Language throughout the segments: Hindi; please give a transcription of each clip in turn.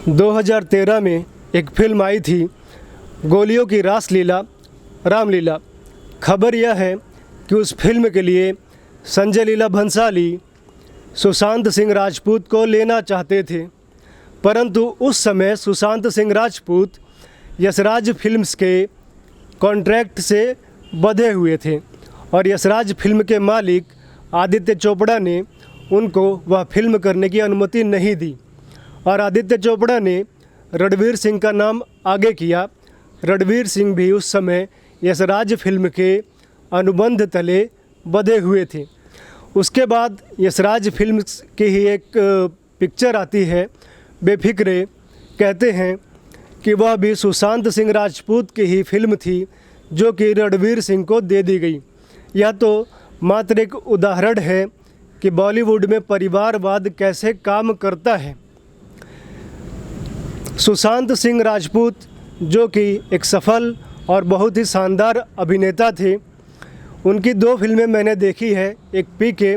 2013 में एक फिल्म आई थी, गोलियों की रासलीला रामलीला। खबर यह है कि उस फिल्म के लिए संजय लीला भंसाली सुशांत सिंह राजपूत को लेना चाहते थे, परंतु उस समय सुशांत सिंह राजपूत यशराज फिल्म्स के कॉन्ट्रैक्ट से बंधे हुए थे और यशराज फिल्म के मालिक आदित्य चोपड़ा ने उनको वह फिल्म करने की अनुमति नहीं दी और आदित्य चोपड़ा ने रणवीर सिंह का नाम आगे किया। रणवीर सिंह भी उस समय यशराज फिल्म के अनुबंध तले बंधे हुए थे। उसके बाद यशराज फिल्म की ही एक पिक्चर आती है बेफिक्रे, कहते हैं कि वह भी सुशांत सिंह राजपूत की ही फिल्म थी जो कि रणवीर सिंह को दे दी गई। यह तो मात्र एक उदाहरण है कि बॉलीवुड में परिवारवाद कैसे काम करता है। सुशांत सिंह राजपूत जो कि एक सफल और बहुत ही शानदार अभिनेता थे, उनकी 2 फिल्में मैंने देखी है, एक पीके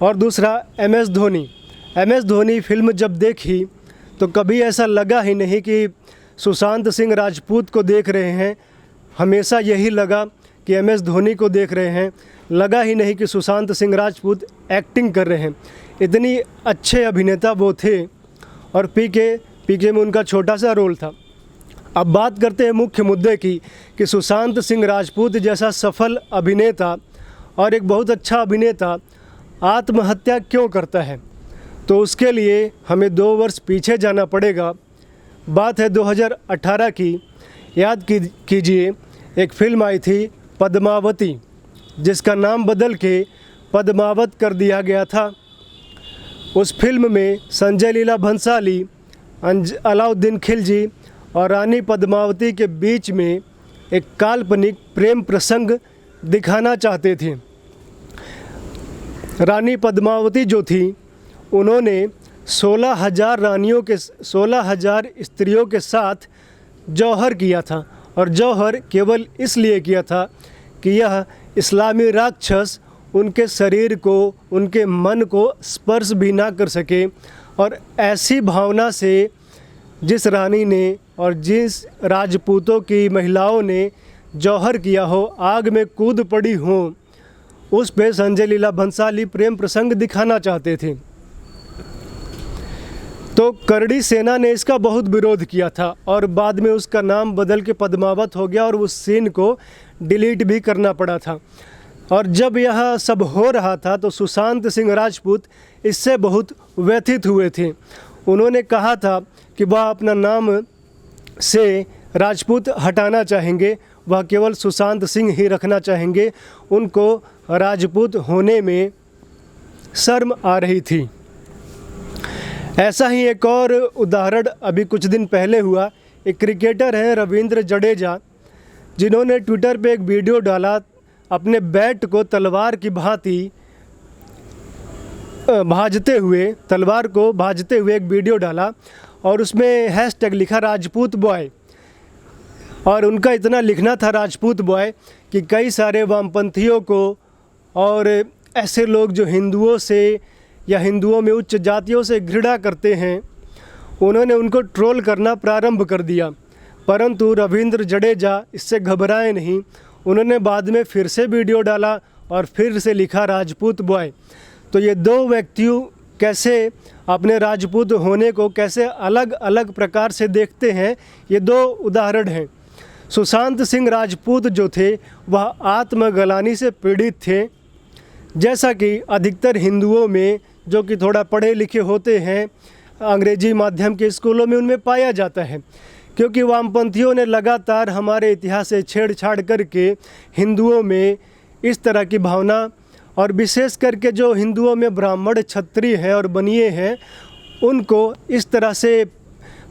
और दूसरा MS Dhoni. MS Dhoni film जब देखी तो कभी ऐसा लगा ही नहीं कि सुशांत सिंह राजपूत को देख रहे हैं, हमेशा यही लगा कि MS धोनी को देख रहे हैं। लगा ही नहीं कि सुशांत सिंह राजपूत एक्टिंग कर रहे हैं, इतनी अच्छे अभिनेता वो थे। और पीके में उनका छोटा सा रोल था। अब बात करते हैं मुख्य मुद्दे की कि सुशांत सिंह राजपूत जैसा सफल अभिनेता और एक बहुत अच्छा अभिनेता आत्महत्या क्यों करता है, तो उसके लिए हमें 2 वर्ष पीछे जाना पड़ेगा। बात है 2018 की। याद कीजिए, एक फिल्म आई थी पद्मावती, जिसका नाम बदल के पद्मावत कर दिया गया था। उस फिल्म में संजय लीला भंसाली, अलाउद्दीन खिलजी और रानी पद्मावती के बीच में एक काल्पनिक प्रेम प्रसंग दिखाना चाहते थे। रानी पद्मावती जो थी, उन्होंने 16,000 स्त्रियों के साथ जौहर किया था और जौहर केवल इसलिए किया था कि यह इस्लामी राक्षस उनके शरीर को, उनके मन को स्पर्श भी ना कर सके। और ऐसी भावना से जिस रानी ने और जिस राजपूतों की महिलाओं ने जौहर किया हो, आग में कूद पड़ी हो, उस पे संजय लीला भंसाली प्रेम प्रसंग दिखाना चाहते थे। तो करड़ी सेना ने इसका बहुत विरोध किया था और बाद में उसका नाम बदल के पद्मावत हो गया और उस सीन को डिलीट भी करना पड़ा था। और जब यह सब हो रहा था तो सुशांत सिंह राजपूत इससे बहुत व्यथित हुए थे। उन्होंने कहा था कि वह अपना नाम से राजपूत हटाना चाहेंगे, वह केवल सुशांत सिंह ही रखना चाहेंगे। उनको राजपूत होने में शर्म आ रही थी। ऐसा ही एक और उदाहरण अभी कुछ दिन पहले हुआ। एक क्रिकेटर हैं रविंद्र जडेजा, जिन्होंने ट्विटर पे एक वीडियो डाला, अपने बैट को तलवार की भांति तलवार को भाजते हुए एक वीडियो डाला और उसमें हैशटैग लिखा राजपूत बॉय। और उनका इतना लिखना था राजपूत बॉय कि कई सारे वामपंथियों को और ऐसे लोग जो हिंदुओं से या हिंदुओं में उच्च जातियों से घृणा करते हैं, उन्होंने उनको ट्रोल करना प्रारंभ कर दिया। परंतु रविंद्र जडेजा इससे घबराए नहीं। उन्होंने बाद में फिर से वीडियो डाला और फिर से लिखा राजपूत बॉय। तो ये 2 व्यक्तियों कैसे अपने राजपूत होने को कैसे अलग अलग प्रकार से देखते हैं, ये 2 उदाहरण हैं। सुशांत सिंह राजपूत जो थे वह आत्मग्लानि से पीड़ित थे, जैसा कि अधिकतर हिंदुओं में जो कि थोड़ा पढ़े लिखे होते हैं, अंग्रेजी माध्यम के स्कूलों में उनमें पाया जाता है। क्योंकि वामपंथियों ने लगातार हमारे इतिहास से छेड़छाड़ करके हिंदुओं में इस तरह की भावना, और विशेष करके जो हिंदुओं में ब्राह्मण, क्षत्रिय हैं और बनिए हैं, उनको इस तरह से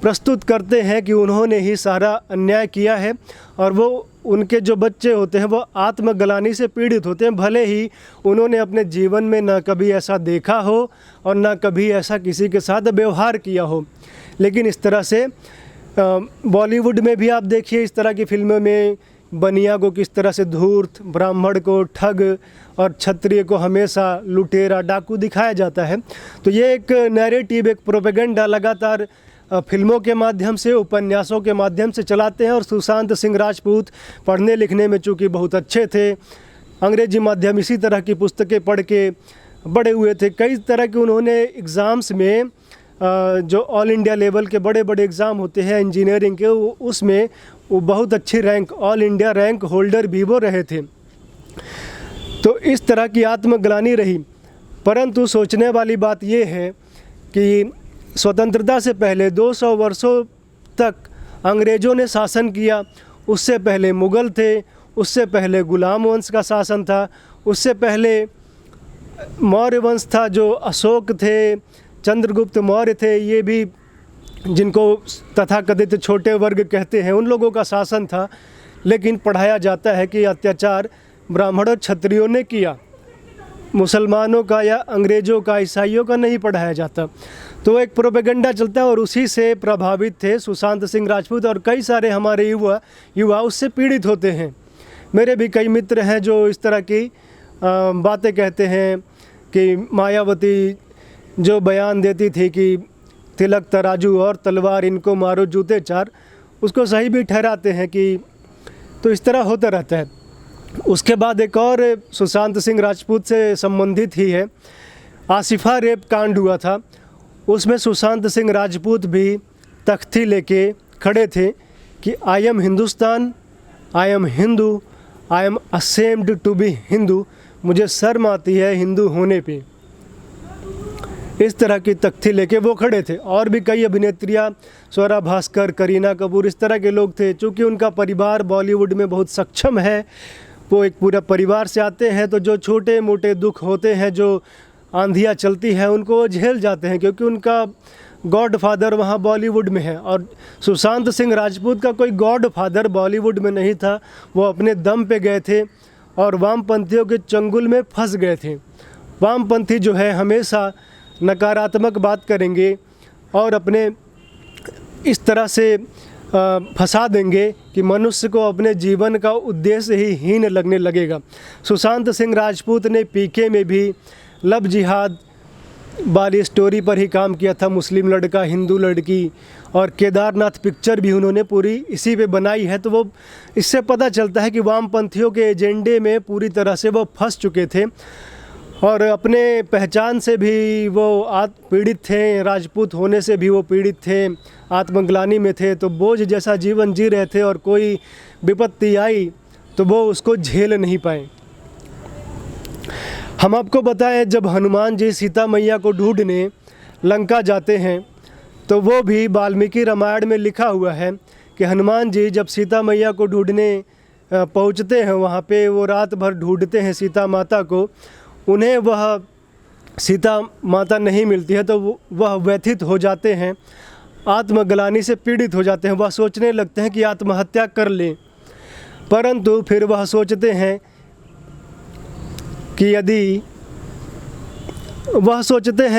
प्रस्तुत करते हैं कि उन्होंने ही सारा अन्याय किया है और वो उनके जो बच्चे होते हैं वो आत्मग्लानि से पीड़ित होते हैं, भले ही उन्होंने अपने जीवन में ना कभी ऐसा देखा हो और ना कभी ऐसा किसी के साथ व्यवहार किया हो। लेकिन इस तरह से बॉलीवुड में भी आप देखिए, इस तरह की फिल्मों में बनिया को किस तरह से धूर्त, ब्राह्मण को ठग और क्षत्रिय को हमेशा लुटेरा, डाकू दिखाया जाता है। तो ये एक नैरेटिव, एक प्रोपेगेंडा लगातार फिल्मों के माध्यम से, उपन्यासों के माध्यम से चलाते हैं। और सुशांत सिंह राजपूत पढ़ने लिखने में चूँकि बहुत अच्छे थे, अंग्रेजी माध्यम इसी तरह की पुस्तकें पढ़ के बड़े हुए थे। कई तरह के उन्होंने एग्ज़ाम्स में जो ऑल इंडिया लेवल के बड़े बड़े एग्ज़ाम होते हैं इंजीनियरिंग के, उसमें वो बहुत अच्छी rank, all India rank holder भी वो रहे थे। तो इस तरह की आत्मग्लानि रही। परंतु सोचने वाली बात ये है कि स्वतंत्रता से पहले 200 वर्षों तक अंग्रेज़ों ने शासन किया। उससे पहले मुग़ल थे, उससे पहले गुलाम वंश का शासन था, उससे पहले मौर्य वंश था, जो अशोक थे, चंद्रगुप्त मौर्य थे, ये भी जिनको तथाकथित छोटे वर्ग कहते हैं, उन लोगों का शासन था। लेकिन पढ़ाया जाता है कि अत्याचार ब्राह्मणों क्षत्रियों ने किया, मुसलमानों का या अंग्रेज़ों का, ईसाइयों का नहीं पढ़ाया जाता। तो एक प्रोपेगेंडा चलता है और उसी से प्रभावित थे सुशांत सिंह राजपूत और कई सारे हमारे युवा उससे पीड़ित होते हैं। मेरे भी कई मित्र हैं जो इस तरह की बातें कहते हैं कि मायावती जो बयान देती थी कि तिलक तराजू और तलवार इनको मारो जूते चार, उसको सही भी ठहराते हैं कि तो इस तरह होता रहता है। उसके बाद एक और सुशांत सिंह राजपूत से संबंधित ही है, आसिफा रेप कांड हुआ था। उसमें सुशांत सिंह राजपूत भी तख्ती लेके खड़े थे कि I am Hindustan, I am Hindu, I am ashamed to be Hindu, मुझे शर्म आती है हिंदू होने पे। इस तरह की तख्ती लेके वो खड़े थे। और भी कई अभिनेत्रियाँ, स्वरा भास्कर, करीना कपूर, इस तरह के लोग थे। चूँकि उनका परिवार बॉलीवुड में बहुत सक्षम है, वो एक पूरा परिवार से आते हैं, तो जो छोटे मोटे दुख होते हैं, जो आंधियाँ चलती हैं, उनको झेल जाते हैं, क्योंकि उनका गॉड फादर वहाँ बॉलीवुड में है। और सुशांत सिंह राजपूत का कोई गॉड फादर बॉलीवुड में नहीं था, वो अपने दम पे गए थे और वामपंथियों के चंगुल में फंस गए थे। वामपंथी जो है हमेशा नकारात्मक बात करेंगे और अपने इस तरह से फंसा देंगे कि मनुष्य को अपने जीवन का उद्देश्य ही हीन लगने लगेगा। सुशांत सिंह राजपूत ने पीके में भी लव जिहाद वाली स्टोरी पर ही काम किया था, मुस्लिम लड़का हिंदू लड़की, और केदारनाथ पिक्चर भी उन्होंने पूरी इसी पे बनाई है। तो वो इससे पता चलता है कि वामपंथियों के एजेंडे में पूरी तरह से वो फंस चुके थे और अपने पहचान से भी वो पीड़ित थे, राजपूत होने से भी वो पीड़ित थे, आत्मग्लानि में थे। तो बोझ जैसा जीवन जी रहे थे और कोई विपत्ति आई तो वो उसको झेल नहीं पाए। हम आपको बताएं, जब हनुमान जी सीता मैया को ढूंढने लंका जाते हैं तो वो भी वाल्मीकि रामायण में लिखा हुआ है कि हनुमान जी जब सीता मैया को ढूंढने पहुंचते हैं, वहाँ पे वो रात भर ढूंढते हैं सीता माता को। उन्हें वह सीता माता नहीं मिलती है तो वह व्यथित हो जाते हैं, आत्मग्लानि से पीड़ित हो जाते हैं। वह सोचने लगते हैं कि आत्महत्या कर लें, परंतु फिर वह सोचते हैं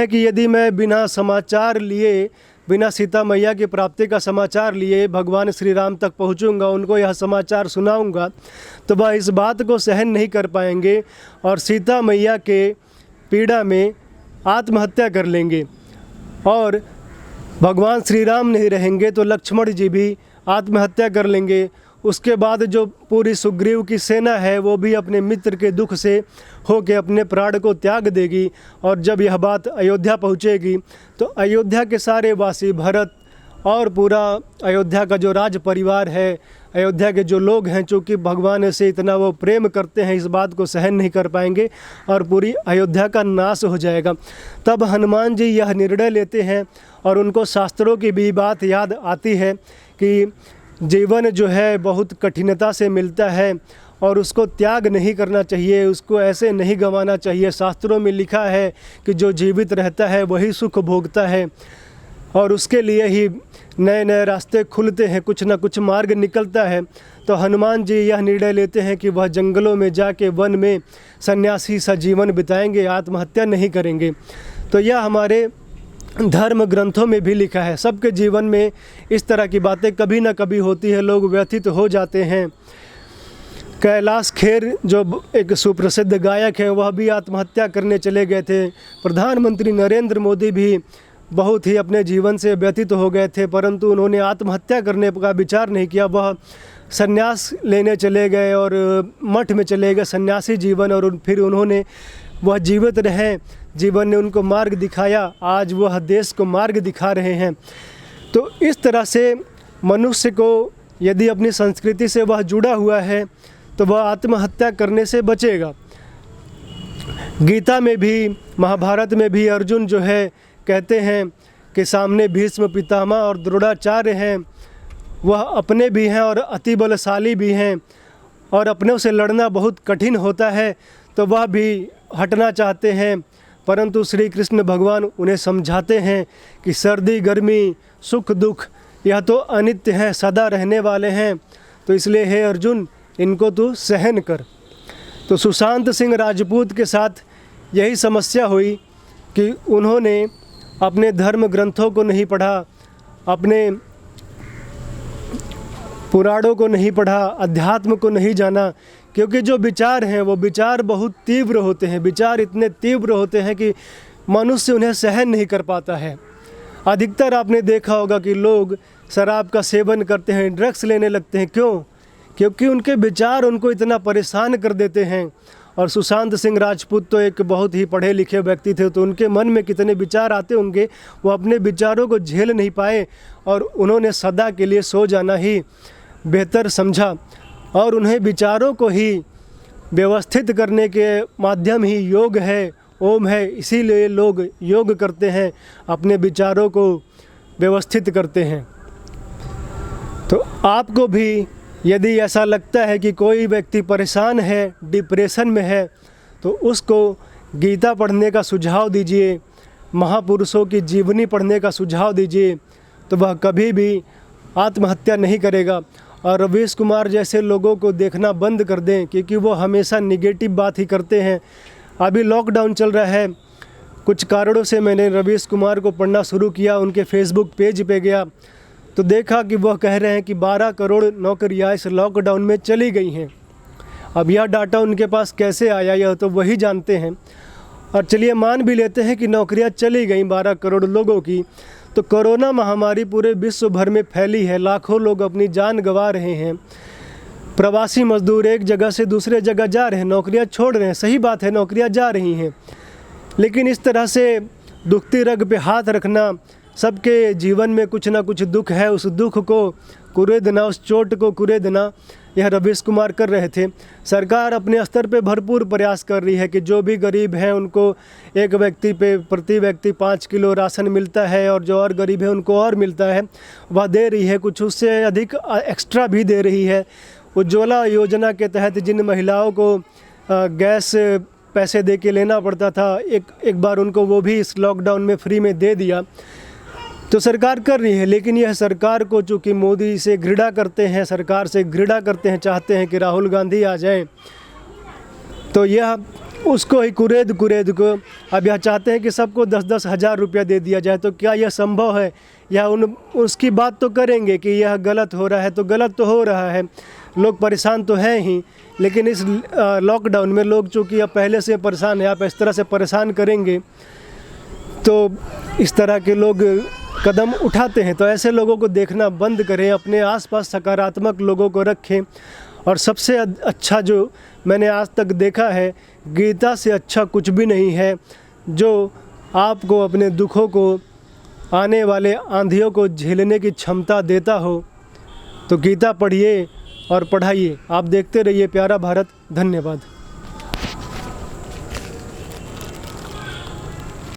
कि यदि मैं बिना समाचार लिए, बिना सीता मैया की प्राप्ति का समाचार लिए भगवान श्री राम तक पहुंचूंगा, उनको यह समाचार सुनाऊंगा, तो वह इस बात को सहन नहीं कर पाएंगे और सीता मैया के पीड़ा में आत्महत्या कर लेंगे। और भगवान श्री राम नहीं रहेंगे तो लक्ष्मण जी भी आत्महत्या कर लेंगे। उसके बाद जो पूरी सुग्रीव की सेना है वो भी अपने मित्र के दुख से होकर अपने प्राण को त्याग देगी। और जब यह बात अयोध्या पहुंचेगी तो अयोध्या के सारे वासी, भरत और पूरा अयोध्या का जो राज परिवार है, अयोध्या के जो लोग हैं, चूँकि भगवान से इतना वो प्रेम करते हैं, इस बात को सहन नहीं कर पाएंगे और पूरी अयोध्या का नाश हो जाएगा। तब हनुमान जी यह निर्णय लेते हैं और उनको शास्त्रों की भी बात याद आती है कि जीवन जो है बहुत कठिनता से मिलता है और उसको त्याग नहीं करना चाहिए, उसको ऐसे नहीं गंवाना चाहिए। शास्त्रों में लिखा है कि जो जीवित रहता है वही सुख भोगता है और उसके लिए ही नए नए रास्ते खुलते हैं, कुछ ना कुछ मार्ग निकलता है। तो हनुमान जी यह निर्णय लेते हैं कि वह जंगलों में जाके वन में सन्यासी सा जीवन बिताएंगे, आत्महत्या नहीं करेंगे। तो यह हमारे धर्म ग्रंथों में भी लिखा है। सबके जीवन में इस तरह की बातें कभी ना कभी होती है, लोग व्यथित हो जाते हैं। कैलाश खेर जो एक सुप्रसिद्ध गायक है वह भी आत्महत्या करने चले गए थे। प्रधानमंत्री नरेंद्र मोदी भी बहुत ही अपने जीवन से व्यतीत हो गए थे, परंतु उन्होंने आत्महत्या करने का विचार नहीं किया। वह संन्यास लेने चले गए और मठ में चले गए, सन्यासी जीवन, और फिर उन्होंने वह जीवित रहे, जीवन ने उनको मार्ग दिखाया, आज वह देश को मार्ग दिखा रहे हैं। तो इस तरह से मनुष्य को यदि अपनी संस्कृति से वह जुड़ा हुआ है तो वह आत्महत्या करने से बचेगा। गीता में भी, महाभारत में भी अर्जुन जो है कहते हैं कि सामने भीष्म पितामह और द्रोणाचार्य हैं, वह अपने भी हैं और अति बलशाली भी हैं, और अपनों से लड़ना बहुत कठिन होता है, तो वह भी हटना चाहते हैं, परंतु श्री कृष्ण भगवान उन्हें समझाते हैं कि सर्दी गर्मी सुख दुख यह तो अनित्य हैं, सदा रहने वाले हैं, तो इसलिए हे अर्जुन इनको तू सहन कर। तो सुशांत सिंह राजपूत के साथ यही समस्या हुई कि उन्होंने अपने धर्म ग्रंथों को नहीं पढ़ा, अपने पुराणों को नहीं पढ़ा, अध्यात्म को नहीं जाना, क्योंकि जो विचार हैं वो विचार बहुत तीव्र होते हैं। विचार इतने तीव्र होते हैं कि मनुष्य उन्हें सहन नहीं कर पाता है। अधिकतर आपने देखा होगा कि लोग शराब का सेवन करते हैं, ड्रग्स लेने लगते हैं। क्यों? क्योंकि उनके विचार उनको इतना परेशान कर देते हैं। और सुशांत सिंह राजपूत तो एक बहुत ही पढ़े लिखे व्यक्ति थे, तो उनके मन में कितने विचार आते होंगे, वो अपने विचारों को झेल नहीं पाए और उन्होंने सदा के लिए सो जाना ही बेहतर समझा। और उन्हें विचारों को ही व्यवस्थित करने के माध्यम ही योग है, ओम है, इसीलिए लोग योग करते हैं, अपने विचारों को व्यवस्थित करते हैं। तो आपको भी यदि ऐसा लगता है कि कोई व्यक्ति परेशान है, डिप्रेशन में है, तो उसको गीता पढ़ने का सुझाव दीजिए, महापुरुषों की जीवनी पढ़ने का सुझाव दीजिए, तो वह कभी भी आत्महत्या नहीं करेगा। और रवीश कुमार जैसे लोगों को देखना बंद कर दें, क्योंकि वो हमेशा निगेटिव बात ही करते हैं। अभी लॉकडाउन चल रहा है, कुछ कारणों से मैंने रवीश कुमार को पढ़ना शुरू किया, उनके फेसबुक पेज पे गया तो देखा कि वह कह रहे हैं कि 12 करोड़ नौकरियां इस लॉकडाउन में चली गई हैं। अब यह डाटा उनके पास कैसे आया यह तो वही जानते हैं। और चलिए मान भी लेते हैं कि नौकरियां चली गई 12 करोड़ लोगों की, तो कोरोना महामारी पूरे विश्व भर में फैली है, लाखों लोग अपनी जान गंवा रहे हैं। प्रवासी मजदूर एक जगह से दूसरे जगह जा रहे हैं, नौकरियां छोड़ रहे हैं, सही बात है, नौकरियां जा रही हैं, लेकिन इस तरह से दुखती रग पे हाथ रखना, सबके जीवन में कुछ ना कुछ दुख है, उस दुख को कुरेदना, उस चोट को कुरेदना, यह रवीश कुमार कर रहे थे। सरकार अपने स्तर पे भरपूर प्रयास कर रही है कि जो भी गरीब हैं उनको एक व्यक्ति पे प्रति व्यक्ति 5 किलो राशन मिलता है, और जो और गरीब है उनको और मिलता है, वह दे रही है, कुछ उससे अधिक एक्स्ट्रा भी दे रही है। उज्ज्वला योजना के तहत जिन महिलाओं को गैस पैसे दे के लेना पड़ता था, एक बार उनको वो भी इस लॉकडाउन में फ्री में दे दिया। तो सरकार कर रही है, लेकिन यह सरकार को चूँकि मोदी से घृणा करते हैं, सरकार से घृणा करते हैं, चाहते हैं कि राहुल गांधी आ जाएं, तो यह उसको ही कुरेद को अब यह चाहते हैं कि सबको 10-10 हज़ार रुपया दे दिया जाए। तो क्या यह संभव है? या उसकी बात तो करेंगे कि यह गलत हो रहा है, तो गलत तो हो रहा है, लोग परेशान तो हैं ही, लेकिन इस लॉकडाउन में लोग चूँकि अब पहले से परेशान हैं, आप इस तरह से परेशान करेंगे तो इस तरह के लोग कदम उठाते हैं। तो ऐसे लोगों को देखना बंद करें, अपने आसपास सकारात्मक लोगों को रखें। और सबसे अच्छा जो मैंने आज तक देखा है, गीता से अच्छा कुछ भी नहीं है जो आपको अपने दुखों को, आने वाले आंधियों को झेलने की क्षमता देता हो। तो गीता पढ़िए और पढ़ाइए। आप देखते रहिए प्यारा भारत। धन्यवाद।